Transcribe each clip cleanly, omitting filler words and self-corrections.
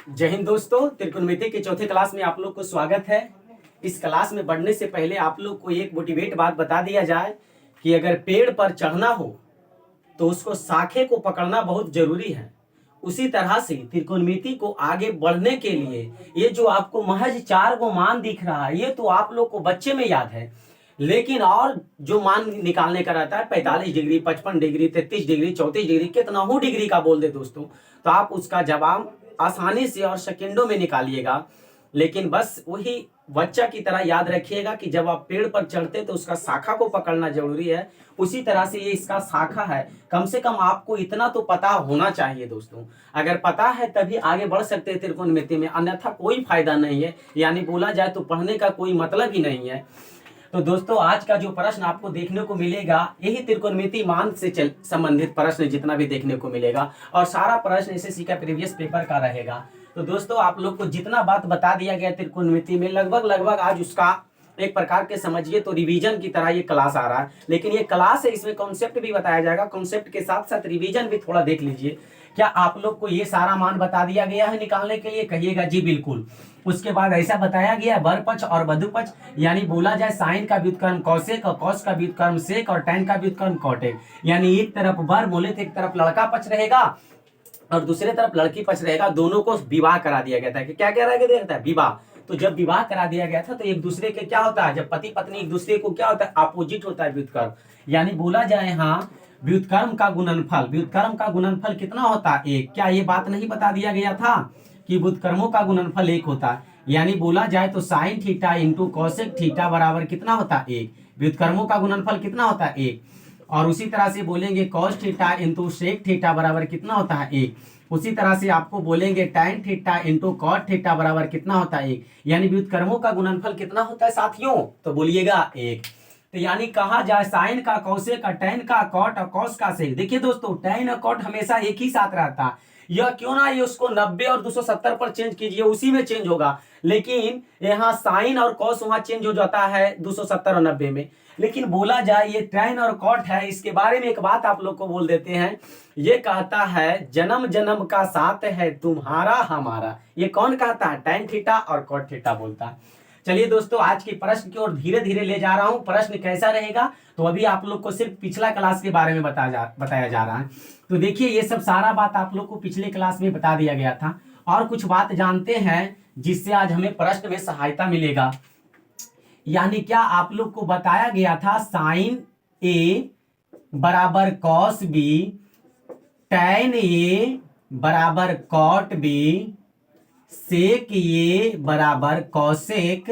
जय हिंद दोस्तों, त्रिकोणमिति के चौथे क्लास में आप लोग को स्वागत है। इस क्लास में बढ़ने से पहले आप लोग को एक मोटिवेट बात बता दिया जाए कि अगर पेड़ पर चढ़ना हो तो उसको शाखे को पकड़ना बहुत जरूरी है। उसी तरह से त्रिकोणमिति को आगे बढ़ने के लिए ये जो आपको महज 4 गो मान दिख रहा है, ये तो आप लोग को बच्चे में याद है, लेकिन और जो मान निकालने का रहता है 45 डिग्री, 55 डिग्री, 33 डिग्री, 34 डिग्री, कितना हो डिग्री का बोल दे दोस्तों, तो आप उसका जवाब आसानी से और सेकंडों में निकालिएगा। लेकिन बस वही बच्चा की तरह याद रखिएगा कि जब आप पेड़ पर चढ़ते तो उसका शाखा को पकड़ना जरूरी है। उसी तरह से ये इसका शाखा है, कम से कम आपको इतना तो पता होना चाहिए दोस्तों। अगर पता है तभी आगे बढ़ सकते हैं त्रिकोणमिति में, अन्यथा कोई फायदा नहीं है। यानी बोला जाए तो पढ़ने का कोई मतलब ही नहीं है। तो दोस्तों, आज का जो प्रश्न आपको देखने को मिलेगा यही त्रिकोणमिति मान से संबंधित प्रश्न जितना भी देखने को मिलेगा, और सारा प्रश्न एसएससी का प्रीवियस पेपर का रहेगा। तो दोस्तों, आप लोग को जितना बात बता दिया गया त्रिकोणमिति में, लगभग आज उसका एक प्रकार के समझिए तो रिवीजन की तरह ये क्लास आ रहा है। लेकिन ये क्लास है, इसमें कॉन्सेप्ट भी बताया जाएगा, कॉन्सेप्ट के साथ साथ रिवीजन भी थोड़ा देख लीजिए। क्या आप लोग को ये सारा मान बता दिया गया है निकालने के लिए? कहिएगा जी बिल्कुल। उसके बाद ऐसा बताया गया है वर पक्ष और बधु पक्ष, यानी बोला जाए साइन का व्युत्क्रम कौसेक और कॉस का व्युत्क्रम सेक और tan का व्युत्क्रम कॉटेक। यानी एक तरफ वर बोले तो एक तरफ लड़का पक्ष रहेगा और दूसरे तरफ लड़की पक्ष रहेगा। दोनों को विवाह करा दिया गया था कि क्या क्या रह गया था? विवाह। तो जब विवाह करा दिया गया था तो एक दूसरे के क्या होता है, जब पति पत्नी एक दूसरे को क्या होता है, अपोजिट होता है व्युत्क्रम। यानी बोला जाए हाँ, व्युत्क्रम का गुणनफल कितना होता है? एक। क्या ये बात नहीं बता दिया गया था कि व्युत्क्रमों का गुणनफल 1 होता है? यानी बोला जाए तो sine theta into cosec theta बराबर कितना होता है? 1। व्युत्क्रमों का गुणनफल कितना होता है? 1। और उसी तरह से बोलेंगे cos theta into sec theta बराबर कितना होता है? 1। उसी तरह से आपको बोलेंगे tan theta into cot theta बराबर कितना होता है? 1। यानी व्युत्क्रमों का गुणनफल कितना होता है साथियों? तो बोलिएगा 1। तो यानी कहा जाए साइन का कौसे का टैन का कॉट और कॉस का सेक। देखिए दोस्तों, टैन और कॉट हमेशा एक ही साथ रहता है। यह क्यों ना ये उसको 90 और 270 पर चेंज कीजिए, उसी में चेंज होगा। लेकिन यहाँ साइन और कॉस वहां चेंज हो जाता है 270 और 90 में। लेकिन बोला जाए ये टैन और कॉट है, इसके बारे में एक बात आप लोग को बोल देते हैं। ये कहता है जन्म जन्म का साथ है तुम्हारा हमारा। ये कौन कहता है? टैन थीटा और कॉट थीटा बोलता है। चलिए दोस्तों, आज के प्रश्न की ओर धीरे धीरे ले जा रहा हूं। प्रश्न कैसा रहेगा तो अभी आप लोग को सिर्फ पिछला क्लास के बारे में बताया जा रहा है। तो देखिए, ये सब सारा बात आप लोग को पिछले क्लास में बता दिया गया था। और कुछ बात जानते हैं जिससे आज हमें प्रश्न में सहायता मिलेगा। यानी क्या आप लोग को बताया गया था साइन ए बराबर कॉस बी, टैन ए बराबर कॉट बी, सेक ए बराबर कॉसेक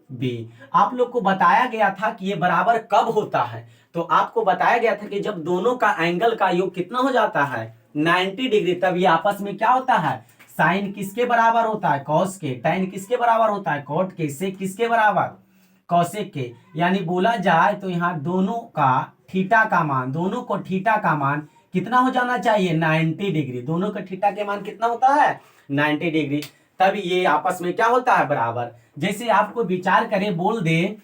बी। आप लोग को बताया गया था कि ये बराबर कब होता है। तो आपको बताया गया था कि जब दोनों का एंगल का योग कितना हो जाता है? 90 डिग्री। तब ये आपस में क्या होता है? साइन किसके बराबर होता है? कॉस के। टैन किसके बराबर होता है? कॉट के। सेक किसके बराबर? कौशिक के। यानी बोला जाए तो यहाँ दोनों का थीटा का मान, दोनों को थीटा का मान कितना हो जाना चाहिए? 90 डिग्री। दोनों का थीटा के मान कितना होता है? 90 डिग्री। तब ये आपस में क्या होता है? बराबर। जैसे आपको विचार करे बोल दे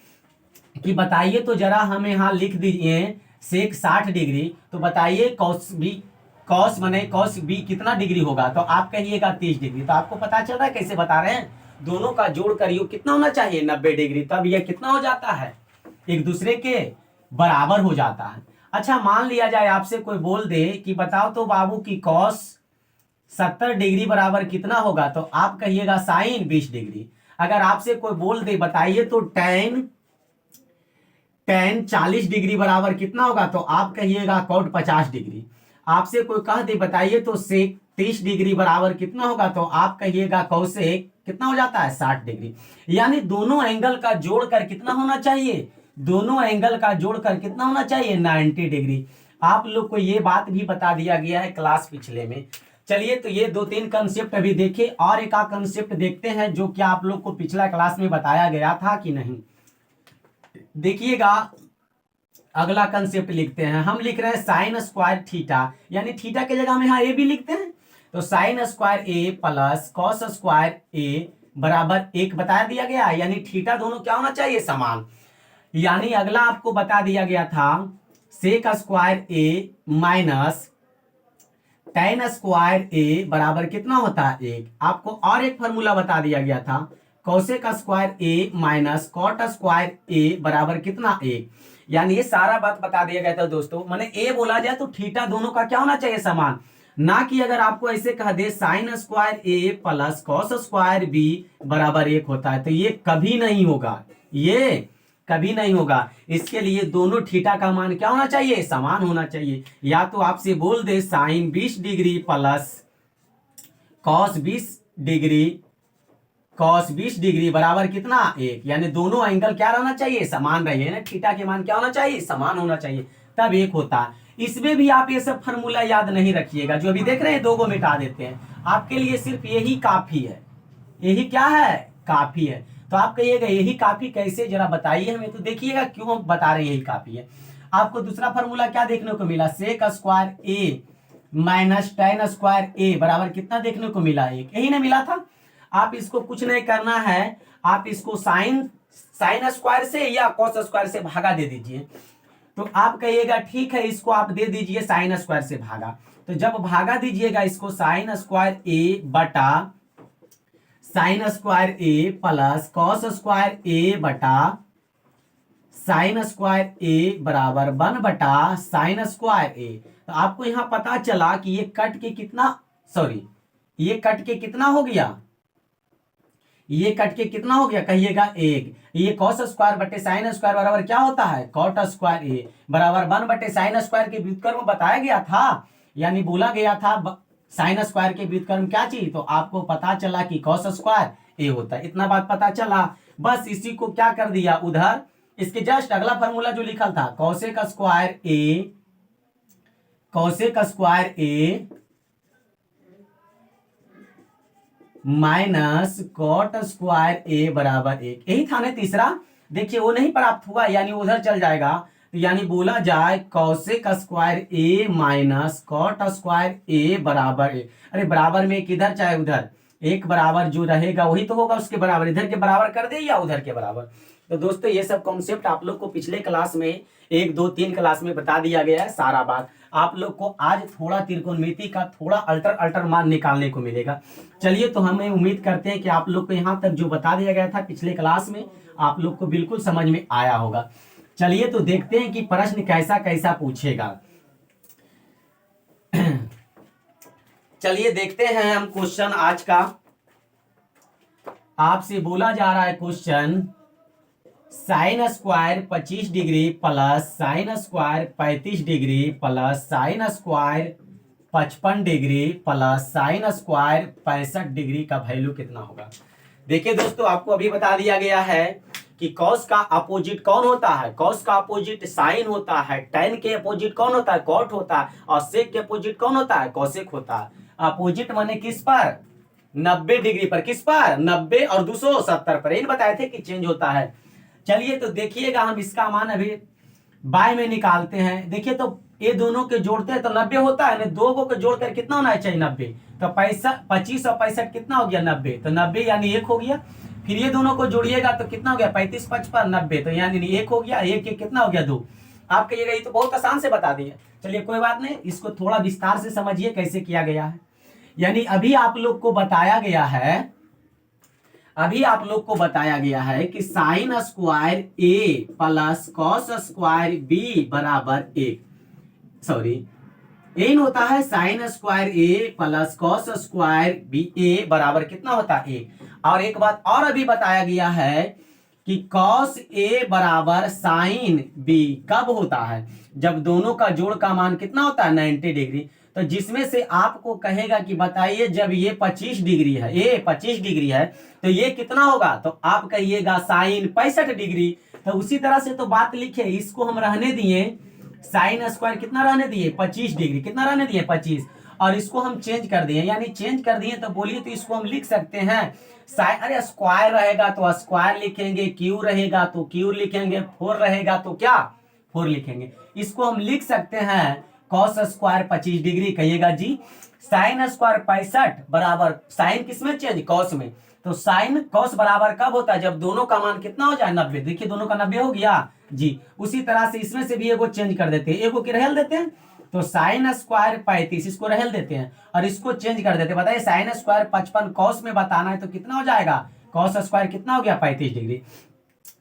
कि बताइए तो जरा हमें यहाँ लिख दीजिए सेक 60 डिग्री, तो बताइए कॉस बी कितना डिग्री होगा? तो आप कहिएगा 30 डिग्री। तो आपको पता चल रहा है कैसे बता रहे हैं? दोनों का जोड़ कर योग कितना होना चाहिए? 90 डिग्री। तब यह कितना हो जाता है? एक दूसरे के बराबर हो जाता है। अच्छा, मान लिया जाए आपसे कोई बोल दे कि बताओ तो बाबू की कॉस 70 डिग्री बराबर कितना होगा? तो आप कहिएगा साइन 20 डिग्री। अगर आपसे कोई बोल दे बताइए तो टैन 40 डिग्री बराबर कितना होगा? तो आप कहिएगा कॉट 50 डिग्री। आपसे कोई कह दे बताइए तो सेक 30 डिग्री बराबर कितना होगा? तो आप कहिएगा कौसेक कितना हो जाता है? 60 डिग्री। यानी दोनों एंगल का जोड़कर कितना होना चाहिए? दोनों एंगल का जोड़कर कितना होना चाहिए? 90 डिग्री। आप लोग को ये बात भी बता दिया गया है क्लास पिछले में। चलिए, तो ये 2-3 कंसेप्ट अभी देखे, और एक कंसेप्ट देखते हैं जो कि आप लोग को पिछला क्लास में बताया गया था कि नहीं। देखिएगा, अगला कंसेप्ट लिखते हैं। हम लिख रहे हैं साइन स्क्वायर थीटा, यानी थीटा की जगह हम यहाँ ए भी लिखते हैं। तो साइन स्क्वायर ए प्लस कॉस स्क्वायर ए बराबर 1 बता दिया गया। यानी थीटा दोनों क्या होना चाहिए? समान। यानी अगला आपको बता दिया गया था सेक स्क्वायर ए माइनस tan स्क्वायर ए बराबर कितना होता है 1। आपको और एक फॉर्मूला बता दिया गया था, कोसेक स्क्वायर ए माइनस कॉट स्क्वायर ए बराबर कितना 1। यानी ये सारा बात बता दिया गया था दोस्तों। मैंने ए बोला जाए तो थीटा दोनों का क्या होना चाहिए समान, ना कि अगर आपको ऐसे कह दे साइन स्क्वायर ए प्लस कॉस स्क्वायर बी बराबर 1 होता है, तो ये कभी नहीं होगा, ये कभी नहीं होगा। इसके लिए दोनों थीटा का मान क्या होना चाहिए, समान होना चाहिए। या तो आपसे बोल दे sine 20 degree plus cos 20 degree बराबर कितना 1, यानी दोनों एंगल क्या रहना चाहिए, समान रहिए ना, थीटा के मान क्या होना चाहिए, समान होना चाहिए, तब 1 होता है। इसमें भी आप ये सब फॉर्मूला याद नहीं रखिएगा, जो अभी देख रहे हैं 2 को मिटा देते हैं, आपके लिए सिर्फ यही काफी है। यही क्या है, काफी है। तो आप कहिएगा यही काफी कैसे, जरा बताइए हमें। तो देखिएगा क्यों हम बता रहे हैं यही काफी है। आपको दूसरा फॉर्मूला क्या देखने को मिला, सेक स्क्वायर ए माइनस tan स्क्वायर ए बराबर कितना देखने को मिला, 1, यही ना मिला था। आप इसको कुछ नहीं करना है, आप इसको साइन स्क्वायर से या कॉस स्क्वायर से भागा दे दीजिए। तो आप कहिएगा ठीक है, इसको आप दे दीजिए साइन स्क्वायर से भागा। तो जब भागा दीजिएगा इसको साइन स्क्वायर ए बटा साइन स्क्वायर ए प्लस कॉस स्क्वायर ए बटा साइन स्क्वायर ए बराबर 1 बटा साइन स्क्वायर ए। तो आपको यहां पता चला कि ये कट के कितना, ये कट के कितना हो गया, ये कट के कितना हो गया, कहिएगा 1। ये कॉस स्क्वायर बटे साइन स्क्वायर बराबर क्या होता है, कॉट स्क्वायर ए बराबर 1 बटे साइन स्क्वायर के व्युत्क्रम बताया गया था, यानी बोला गया था साइन स्क्वायर के व्युत्क्रम क्या चीज, तो आपको पता चला कि कॉस स्क्वायर ए होता है। इतना बात पता चला, बस इसी को क्या कर दिया उधर, इसके जस्ट अगला फॉर्मूला जो लिखा था कॉसेक स्क्वायर ए माइनस कॉट स्क्वायर ए बराबर 1, यही था ना तीसरा। देखिए वो नहीं प्राप्त हुआ, यानी उधर चल जाएगा। तो यानी बोला जाए कॉसेक स्क्वायर ए माइनस कॉट स्क्वायर ए बराबर 1। अरे बराबर में किधर चाहे उधर, एक बराबर जो रहेगा वही तो होगा उसके बराबर, इधर के बराबर कर दे या उधर के बराबर। तो दोस्तों ये सब कॉन्सेप्ट आप लोग को पिछले क्लास में 1, 2, 3 क्लास में बता दिया गया है सारा बात। आप लोग को आज थोड़ा त्रिकोणमिति का थोड़ा अल्टर मान निकालने को मिलेगा। चलिए, तो हमें उम्मीद करते हैं कि आप लोग को यहाँ तक जो बता दिया गया था पिछले क्लास में आप लोग को बिल्कुल समझ में आया होगा। चलिए तो देखते हैं कि प्रश्न कैसा कैसा पूछेगा। चलिए देखते हैं हम क्वेश्चन आज का। आपसे बोला जा रहा है question, sine square 25 degree plus sine square 35 degree plus sine square 55 degree plus sine square 65 degree का वैल्यू कितना होगा। देखिए दोस्तों, आपको अभी बता दिया गया है कि कॉस का अपोजिट कौन होता है, कॉस का अपोजिट साइन होता है, tan के अपोजिट कौन होता है, कॉट होता है, और सेक के अपोजिट कौन होता है, कॉसेक होता है। अपोजिट माने किस पर, 90 डिग्री पर, किस पर, 90 और 270 पर, इन बताए थे कि चेंज होता है। चलिए तो देखिएगा, हम इसका मान अभी बाय में निकालते हैं। देखिए तो ये दोनों के जोड़ते हैं तो 90 होता है, 2 को के जोड़कर कितना होना चाहिए, 90। तो 25 और 65 कितना हो गया, 90। तो 90 यानी 1 हो गया। फिर ये दोनों को जोड़िएगा तो कितना हो गया, 35, 55, 90। तो यानी 1 हो गया, 1 कितना हो गया, 2। आप कहिएगा ये तो बहुत आसान से बता दिए। चलिए कोई बात नहीं, इसको थोड़ा विस्तार से समझिए कैसे किया गया है। यानी अभी आप लोग को बताया गया है कि साइन स्क्वायर ए प्लस कॉस स्क्वायर बी बराबर 1, एन होता है साइन स्क्वायर ए प्लस कॉस स्क्वायर बी ए बराबर कितना होता है 1। और एक बात और अभी बताया गया है कि कॉस ए बराबर साइन बी कब होता है, जब दोनों का जोड़ का मान कितना होता है, 90 डिग्री। तो जिसमें से आपको कहेगा कि बताइए जब ये 25 डिग्री है, ये 25 डिग्री है तो ये कितना होगा, तो आप कहिएगा साइन 65 डिग्री। तो उसी तरह से तो बात लिखे, इसको हम रहने दिए साइन स्क्वायर कितना रहने दिए, 25 डिग्री, कितना रहने दिए, 25। और इसको हम चेंज कर दिए, यानी चेंज कर दिए तो बोलिए तो इसको हम लिख सकते हैं साइन, अरे स्क्वायर रहेगा तो स्क्वायर लिखेंगे, क्यू रहेगा तो क्यू लिखेंगे, 4 रहेगा तो क्या 4 लिखेंगे। इसको हम लिख सकते हैं कॉस स्क्वायर 25 डिग्री, कहिएगा जी साइन स्क्वायर 65 बराबर साइन किसमें चेंज, कॉस में। तो साइन कॉस बराबर कब होता है, जब दोनों का मान कितना हो जाए, 90। देखिए दोनों का 90 हो गया जी। उसी तरह से इसमें से भी एगो चेंज कर देते हैं, एगो के रहल देते हैं, तो साइन स्क्वायर 35, इसको रहल देते हैं और इसको चेंज कर देते हैं। बताइए साइन स्क्वायर 55 कॉस में बताना है तो कितना हो जाएगा, कॉस स्क्वायर कितना हो गया 35 डिग्री।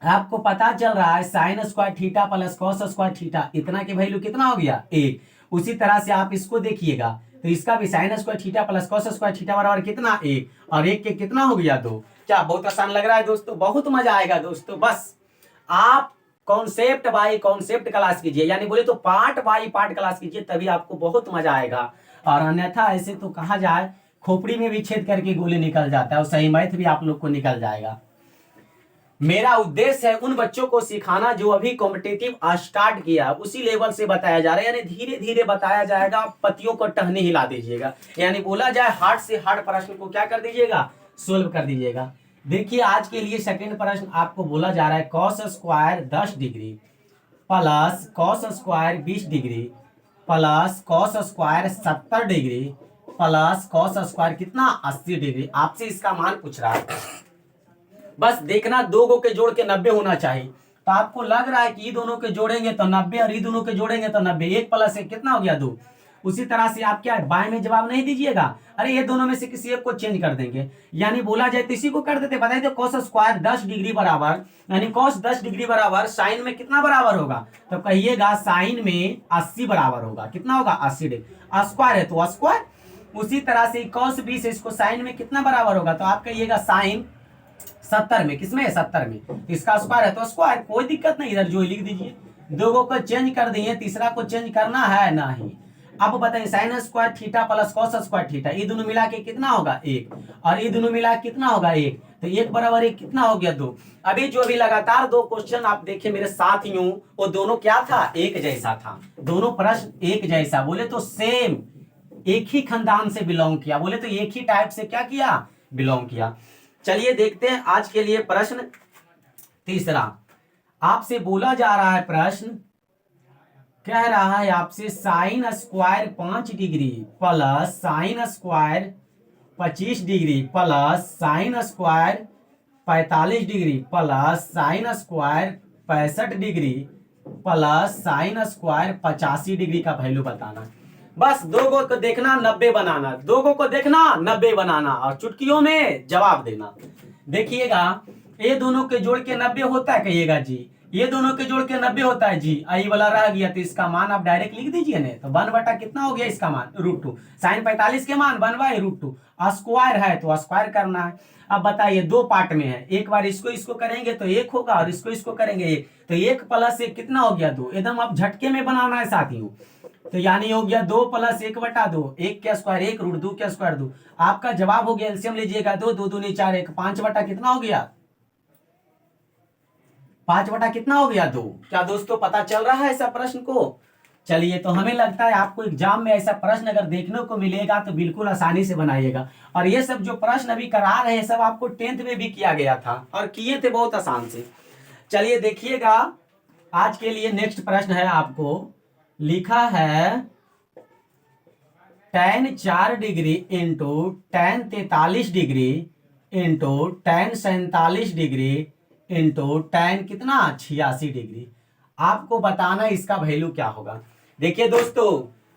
आपको पता चल रहा है sine square theta plus cos square theta, इतना की वैल्यू कितना हो गया 1। उसी तरह से आप इसको देखिएगा तो इसका भी sine square theta plus cos square theta बराबर कितना 1, और 1 के कितना हो गया 2। क्या बहुत आसान लग रहा है दोस्तों, बहुत मजा आएगा दोस्तों। बस आप कॉन्सेप्ट बाय कॉन्सेप्ट क्लास कीजिए, यानी बोले तो पार्ट बाय पार्ट क्लास कीजिए, तभी आपको बहुत मजा आएगा। और अन्यथा ऐसे तो कहा जाए खोपड़ी में भी छेद करके गोली निकल जाता है, और सही मैथ भी आप लोग को निकल जाएगा। मेरा उद्देश्य है उन बच्चों को सिखाना जो अभी कॉम्पिटिटिव स्टार्ट किया, उसी लेवल से बताया जा रहा है, यानी धीरे धीरे बताया जाएगा। पतियों को टहनी हिला दीजिएगा, यानी बोला जाए हार्ड से हार्ड प्रश्न को क्या कर दीजिएगा, सोल्व कर दीजिएगा। देखिए आज के लिए सेकंड प्रश्न आपको बोला जा रहा है cos square 10 degree plus cos square 20 degree plus cos square 70 degree plus cos square कितना 80 डिग्री। आपसे इसका मान पूछ रहा है। बस देखना दो गो के जोड़ के 90 होना चाहिए। तो आपको लग रहा है कि ये दोनों के जोड़ेंगे तो 90 और ये दोनों के जोड़ेंगे तो 90, 1 प्लस 1 कितना हो गया 2। उसी तरह से आप क्या बाएं में जवाब नहीं दीजिएगा, अरे ये दोनों में से किसी एक को चेंज कर देंगे, यानी बोला जाए तो इसी को कर देते। बताइए कॉस स्क्वायर 10 डिग्री बराबर, यानी कॉस 10 डिग्री बराबर साइन में कितना बराबर होगा, तो कहिएगा साइन में 80 बराबर होगा। कितना होगा 80 डिग्री, स्क्वायर है तो स्क्वायर। उसी तरह से कॉस 20 इसको साइन में कितना बराबर होगा, तो आप कहिएगा साइन 70 में, किसमें 70 में, तो इसका स्क्वायर है तो स्क्वायर, कोई दिक्कत नहीं, इधर जो लिख दीजिए। दो को चेंज कर दिए, तीसरा को चेंज करना है नहीं। अब बताइए sine square theta plus cos square theta, ये दोनों मिला के कितना होगा 1, और ये दोनों मिला कितना होगा 1, तो 1 बराबर 1 कितना हो गया 2। अभी जो भी लगातार 2 क्वेश्चन आप देखे मेरे साथियों, वो दोनों क्या था, एक जैसा था। दोनों प्रश्न एक जैसा, बोले तो सेम, एक ही खानदान से बिलोंग किया, बोले तो एक ही टाइप से क्या किया, बिलोंग किया। चलिए देखते हैं आज के लिए प्रश्न तीसरा। आपसे बोला जा रहा है प्रश्न, कह रहा है आपसे sine square 5 degree plus sine square 25 degree plus sine square 45 degree plus sine square 65 degree plus sine square 85 degree का वैल्यू बताना। बस दो गो को देखना 90 बनाना, दो गो को देखना 90 बनाना और चुटकियों में जवाब देना। देखिएगा ये दोनों के जोड़ के 90 होता है, कहिएगा जी, ये दोनों के जोड़ के 90 होता है जी, आई वाला रह गया तो इसका मान आप डायरेक्ट लिख दीजिए ना, तो 1 बटा कितना हो गया इसका मान √2, साइन 45 के मान 1/√2, स्क्वायर है तो स्क्वायर करना है। अब बताइए दो पार्ट में है, एक बार इसको इसको करेंगे तो 1 होगा और इसको इसको करेंगे 1, तो 1 प्लस 1 कितना हो गया 2, एकदम आप झटके में बनाना है साथियों। तो यानी हो गया 2 प्लस 1 बटा 2, 1 का स्क्वायर 1 √2 का स्क्वायर 2। आपका जवाब हो गया, एलसीएम लीजिएगा 2 2 दूनी 4 1, 5 बटा कितना हो गया, 5 बटा कितना हो गया 2। क्या दोस्तों पता चल रहा है ऐसा प्रश्न को। चलिए तो हमें लगता है आपको एग्जाम में ऐसा प्रश्न अगर देखने को मिलेगा तो बिल्कुल आसानी से बनाइएगा। और ये सब जो प्रश्न अभी करा रहे हैं सब आपको 10th में भी किया गया था और किए थे बहुत आसान से। चलिए देखिएगा आज के लिए नेक्स्ट प्रश्न है, आपको लिखा है tan 4 degree into tan 43 degree into tan 47 degree into tan कितना 86 डिग्री। आपको बताना इसका वैल्यू क्या होगा। देखिए दोस्तों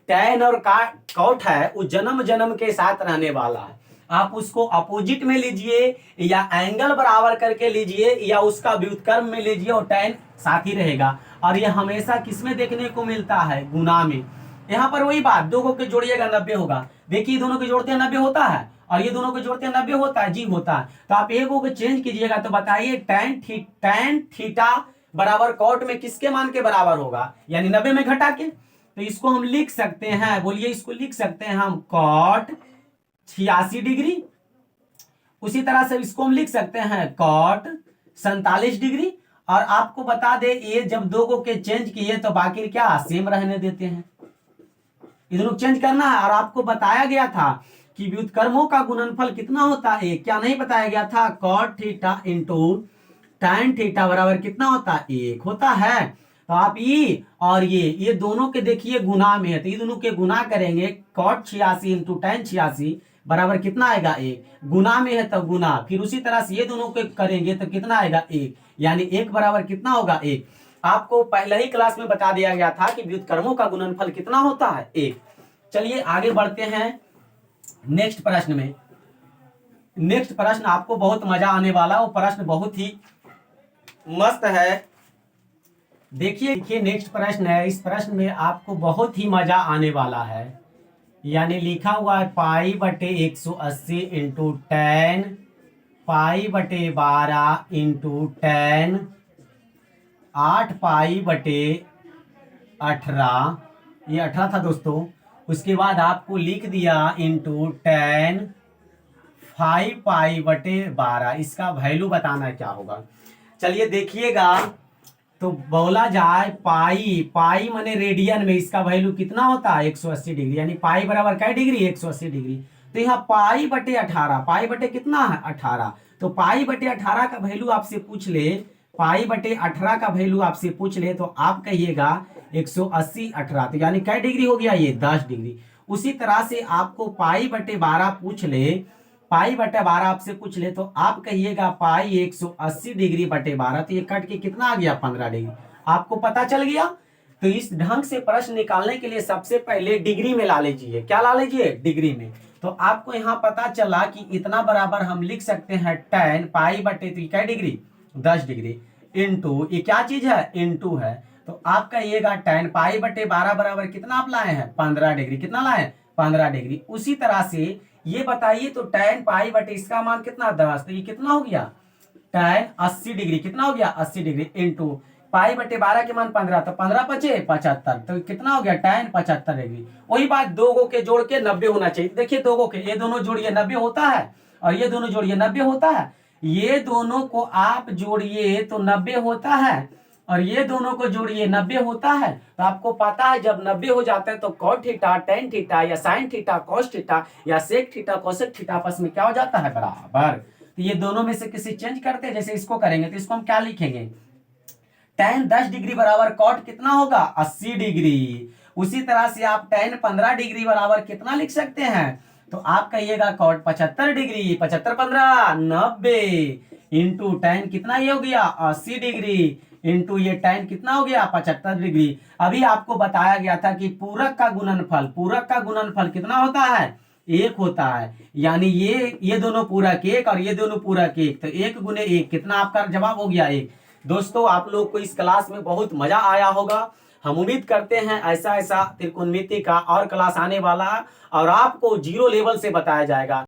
tan और कॉट है वो जन्म जन्म के साथ रहने वाला है, आप उसको अपोजिट में लीजिए या एंगल बराबर करके लीजिए या उसका व्युत्क्रम में लीजिए और tan साथ ही रहेगा। और यह हमेशा किसमें देखने को मिलता है, गुना में। यहाँ पर वही बात, दो के जोड़िएगा 90 होगा। देखिए दोनों के जोड़ते हैं 90 होता है और ये दोनों के जोड़ते हैं 90 होता है जी, होता है। तो आप एक को चेंज कीजिएगा तो बताइए tan थीटा बराबर कॉट में किसके मान के बराबर होगा, यानी 90 में घटा के। तो इसको हम लिख सकते हैं, बोलिए इसको लिख सकते हैं हम कॉट 86 डिग्री। उसी तरह से इसको हम लिख सकते हैं कॉट 47 डिग्री। और आपको बता दे ये जब दो को के चेंज किए तो बाकी क्या सेम रहने देते हैं, इधर चेंज करना है। और आपको बताया गया था कि व्युत्क्रमों का गुणनफल कितना होता है, क्या नहीं बताया गया था, cot theta into tan theta बराबर कितना होता है 1 होता है। तो आप ये और ये दोनों के देखिए गुना में है, तो ये दोनों के गुना करेंगे, कॉट 86 इंटू tan 86 बराबर कितना आएगा 1, गुना में है तो गुना, फिर उसी तरह से ये दोनों के करेंगे तो कितना आएगा 1, यानी 1 बराबर कितना होगा 1। आपको पहले ही क्लास में बता दिया गया था कि व्युत्क्रमों का गुणनफल कितना होता है, 1। चलिए आगे बढ़ते हैं नेक्स्ट प्रश्न में। नेक्स्ट प्रश्न आपको बहुत मजा आने वाला, वो प्रश्न बहुत ही मस्त है। देखिए नेक्स्ट प्रश्न है, इस प्रश्न में आपको बहुत ही मजा आने वाला है। यानी लिखा हुआ है पाई बटे 180 इंटू 10, पाई बटे 12 इंटू 10, 8 पाई बटे 18, ये 18 था दोस्तों। उसके बाद आपको लिख दिया इंटू 10, 5 पाई बटे 12। इसका वैल्यू बताना क्या होगा। चलिए देखिएगा, तो बोला जाए पाई माने रेडियन में इसका वैल्यू कितना होता है, 180 डिग्री। यानी पाई बराबर क्या डिग्री, 180 डिग्री। तो यहाँ पाई बटे 18, पाई बटे कितना है 18, तो पाई बटे 18 का वैल्यू आपसे पूछ ले, पाई बटे 18 का वैल्यू आपसे पूछ ले, तो आप कहिएगा 180 18, तो यानी क्या डिग्री हो गया, ये 10 डिग्री। उसी तरह से आपको पाई बटे 12 पूछ ले, पाई बटे 12 आपसे पूछ ले, तो आप कहिएगा पाई 180 डिग्री बटे 12, तो ये कट के कितना आ गया, 15 डिग्री। आपको पता चल गया। तो इस ढंग से प्रश्न निकालने के लिए सबसे पहले डिग्री में ला लीजिए। क्या ला लीजिए, डिग्री में। तो आपको यहाँ पता चला कि इतना बराबर हम लिख सकते हैं 10 पाई बटे, तो क्या डिग्री, 10 डिग्री, इंटू ये क्या चीज है, इंटू है। तो आप कहिएगा 10 पाई बटे 12 बराबर कितना आप लाए हैं, 15 डिग्री। कितना लाए, 15 डिग्री। उसी तरह से ये बताइए, तो tan पाई बटे इसका मान कितना, 10, तो ये कितना हो गया, tan 80 डिग्री। कितना हो गया, 80 डिग्री, इंटू पाई बटे 12 के मान 15, तो 15 पचे 75, तो कितना हो गया, tan 75 डिग्री। वही बात, दो गो के जोड़ के 90 होना चाहिए। देखिए दो गो के, ये दोनों जोड़िए 90 होता है, और ये दोनों जोड़िए 90 होता है। ये दोनों को आप जोड़िए तो 90 होता है, और ये दोनों को जोड़िए 90 होता है। तो आपको पता है जब 90 हो जाते हैं तो कॉट थीटा, टेन थीटा या साइन थीटा, कॉस थीटा या सेक थीटा, कोसेक थीटा आपस में क्या हो जाता है, बराबर। तो ये दोनों में से किसी चेंज करते हैं, जैसे इसको करेंगे तो इसको हम क्या लिखेंगे, tan 10 डिग्री बराबर कॉट कितना होगा, 80 डिग्री। उसी तरह से आप tan 15 डिग्री बराबर कितना लिख सकते हैं, तो आप कहिएगा कॉट 75 डिग्री, 75 15 90, इंटू tan कितना ये हो गया, 80 डिग्री, इंटू ये tan कितना हो गया, 75 डिग्री। अभी आपको बताया गया था कि पूरक का गुणनफल कितना होता है, 1 होता है। यानी ये दोनों पूरक 1 और ये दोनों पूरक 1, तो 1 गुने 1 कितना, आपका जवाब हो गया 1। दोस्तों आप लोग को इस क्लास में बहुत मजा आया होगा। हम उम्मीद करते हैं ऐसा त्रिकोणमिति का और क्लास आने वाला है, और आपको जीरो लेवल से बताया जाएगा।